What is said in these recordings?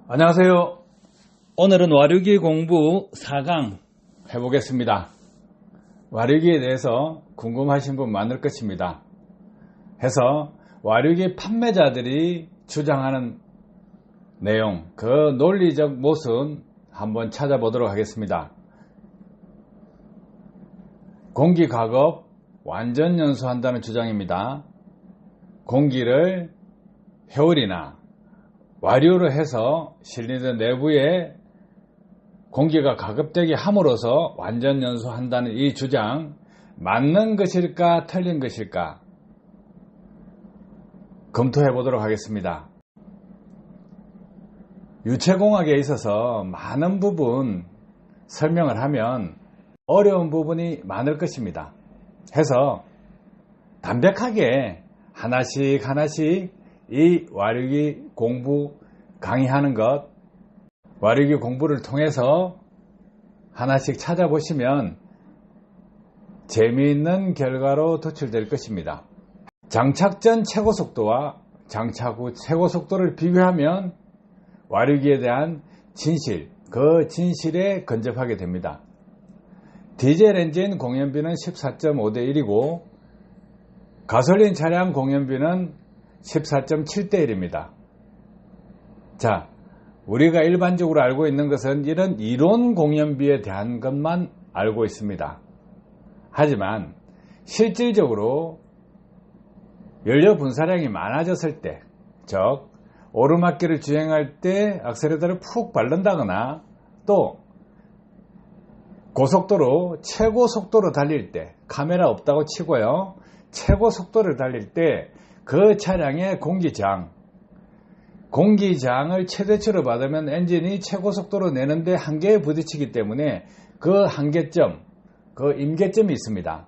안녕하세요. 오늘은 와류기 공부 4강 해보겠습니다. 와류기에 대해서 궁금하신 분 많을 것입니다. 해서 와류기 판매자들이 주장하는 내용, 그 논리적 모순 한번 찾아보도록 하겠습니다. 공기 과급 완전 연소한다는 주장입니다. 공기를 회오리나 와류로 해서 실린더 내부에 공기가 가급되게 함으로써 완전 연소한다는 이 주장, 맞는 것일까 틀린 것일까 검토해 보도록 하겠습니다. 유체공학에 있어서 많은 부분 설명을 하면 어려운 부분이 많을 것입니다. 해서 담백하게 하나씩 이 와류기 공부 강의하는 것, 와류기 공부를 통해서 하나씩 찾아보시면 재미있는 결과로 도출될 것입니다. 장착 전 최고 속도와 장착 후 최고 속도를 비교하면 와류기에 대한 진실, 그 진실에 근접하게 됩니다. 디젤 엔진 공연비는 14.5대 1이고 가솔린 차량 공연비는 14.7대 1입니다. 자, 우리가 일반적으로 알고 있는 것은 이런 이론 공연비에 대한 것만 알고 있습니다. 하지만 실질적으로 연료 분사량이 많아졌을 때, 즉 오르막길을 주행할 때 악셀레터를 푹 밟는다거나 또 고속도로 최고 속도로 달릴 때, 카메라 없다고 치고요, 최고 속도를 달릴 때 그 차량의 공기장을 최대치로 받으면 엔진이 최고 속도로 내는데 한계에 부딪히기 때문에 그 한계점, 그 임계점이 있습니다.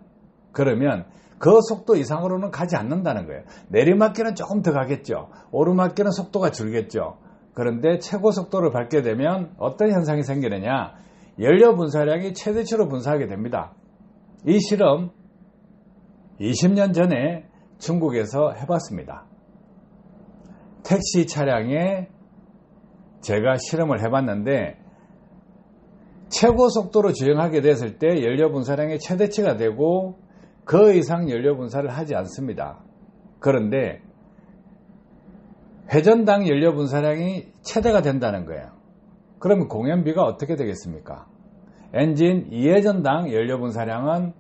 그러면 그 속도 이상으로는 가지 않는다는 거예요. 내리막길은 조금 더 가겠죠. 오르막길은 속도가 줄겠죠. 그런데 최고 속도를 밟게 되면 어떤 현상이 생기느냐, 연료 분사량이 최대치로 분사하게 됩니다. 이 실험 20년 전에 중국에서 해봤습니다. 택시 차량에 제가 실험을 해봤는데 최고 속도로 주행하게 됐을 때 연료 분사량이 최대치가 되고 그 이상 연료 분사를 하지 않습니다. 그런데 회전당 연료 분사량이 최대가 된다는 거예요. 그러면 공연비가 어떻게 되겠습니까? 엔진 2회전당 연료 분사량은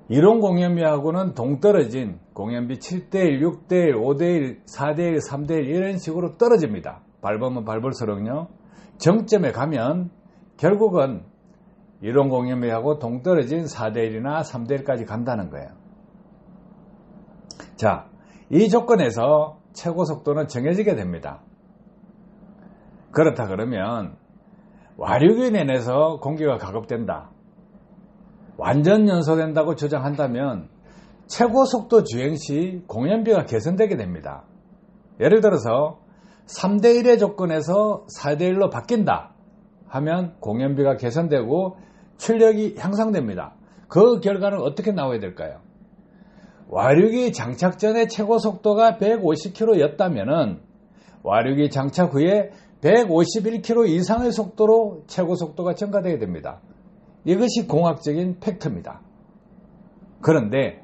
이론 공연비하고는 동떨어진 공연비 7대1, 6대1, 5대1, 4대1, 3대1 이런 식으로 떨어집니다. 밟으면 밟을수록요. 정점에 가면 결국은 이론 공연비하고 동떨어진 4대1이나 3대1까지 간다는 거예요. 자, 이 조건에서 최고 속도는 정해지게 됩니다. 그렇다 그러면 와류기 내에서 공기가 가급된다, 완전 연소된다고 주장한다면 최고 속도 주행 시 공연비가 개선되게 됩니다. 예를 들어서 3대1의 조건에서 4대1로 바뀐다 하면 공연비가 개선되고 출력이 향상됩니다. 그 결과는 어떻게 나와야 될까요? 와류기 장착 전에 최고 속도가 150km 였다면 와류기 장착 후에 151km 이상의 속도로 최고 속도가 증가되게 됩니다. 이것이 공학적인 팩트입니다. 그런데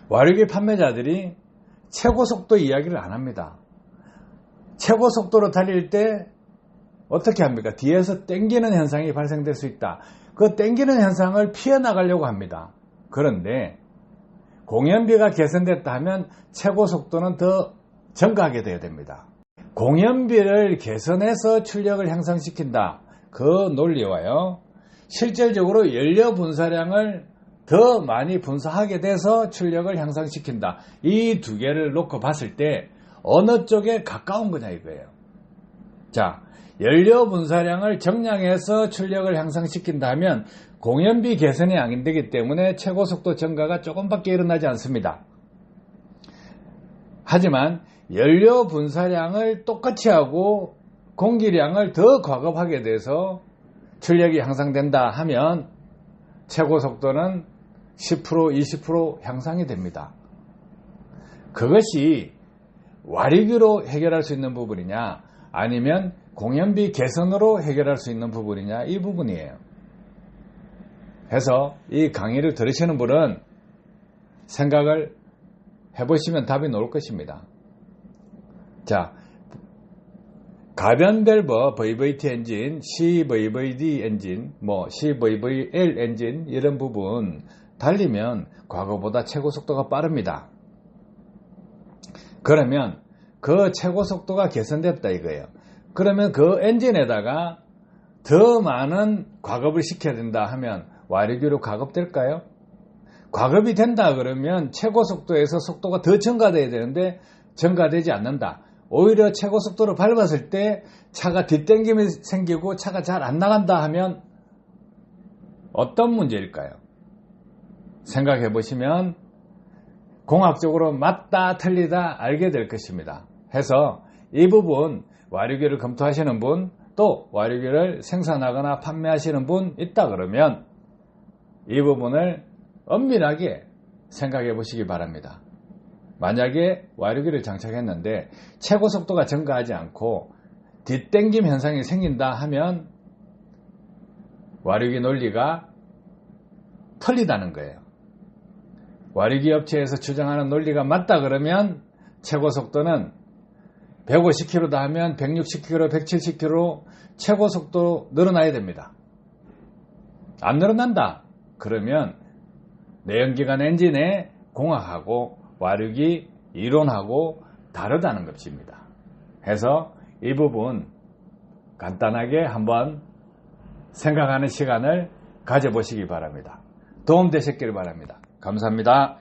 와류기 판매자들이 최고 속도 이야기를 안 합니다. 최고 속도로 달릴 때 어떻게 합니까? 뒤에서 땡기는 현상이 발생될 수 있다. 그 땡기는 현상을 피해 나가려고 합니다. 그런데 공연비가 개선됐다 하면 최고 속도는 더 증가하게 되어야 됩니다. 공연비를 개선해서 출력을 향상시킨다. 그 논리와요, 실질적으로 연료 분사량을 더 많이 분사하게 돼서 출력을 향상시킨다. 이 두 개를 놓고 봤을 때 어느 쪽에 가까운 거냐 이거예요. 자, 연료 분사량을 정량해서 출력을 향상시킨다 하면 공연비 개선이 안 되기 때문에 최고 속도 증가가 조금밖에 일어나지 않습니다. 하지만 연료 분사량을 똑같이 하고 공기량을 더 과급하게 돼서 출력이 향상된다 하면 최고 속도는 10%, 20% 향상이 됩니다. 그것이 와류기로 해결할 수 있는 부분이냐, 아니면 공연비 개선으로 해결할 수 있는 부분이냐, 이 부분이에요. 해서 이 강의를 들으시는 분은 생각을 해보시면 답이 나올 것입니다. 자, 가변밸브 VVT 엔진, CVVD 엔진, CVVL 엔진 이런 부분 달리면 과거보다 최고 속도가 빠릅니다. 그러면 그 최고 속도가 개선됐다 이거예요. 그러면 그 엔진에다가 더 많은 과급을 시켜야 된다 하면 와류기로 과급될까요? 과급이 된다 그러면 최고 속도에서 속도가 더 증가돼야 되는데 증가되지 않는다. 오히려 최고 속도로 밟았을 때 차가 뒷땡김이 생기고 차가 잘 안 나간다 하면 어떤 문제일까요? 생각해 보시면 공학적으로 맞다 틀리다 알게 될 것입니다. 해서 이 부분 와류기를 검토하시는 분, 또 와류기를 생산하거나 판매하시는 분 있다 그러면 이 부분을 엄밀하게 생각해 보시기 바랍니다. 만약에 와류기를 장착했는데 최고 속도가 증가하지 않고 뒷땡김 현상이 생긴다 하면 와류기 논리가 틀리다는 거예요. 와류기 업체에서 주장하는 논리가 맞다 그러면 최고 속도는 150km다 하면 160km, 170km 최고 속도 늘어나야 됩니다. 안 늘어난다 그러면 내연기관 엔진의 공학하고 와류기 이론하고 다르다는 것입니다. 해서 이 부분 간단하게 한번 생각하는 시간을 가져보시기 바랍니다. 도움되셨길 바랍니다. 감사합니다.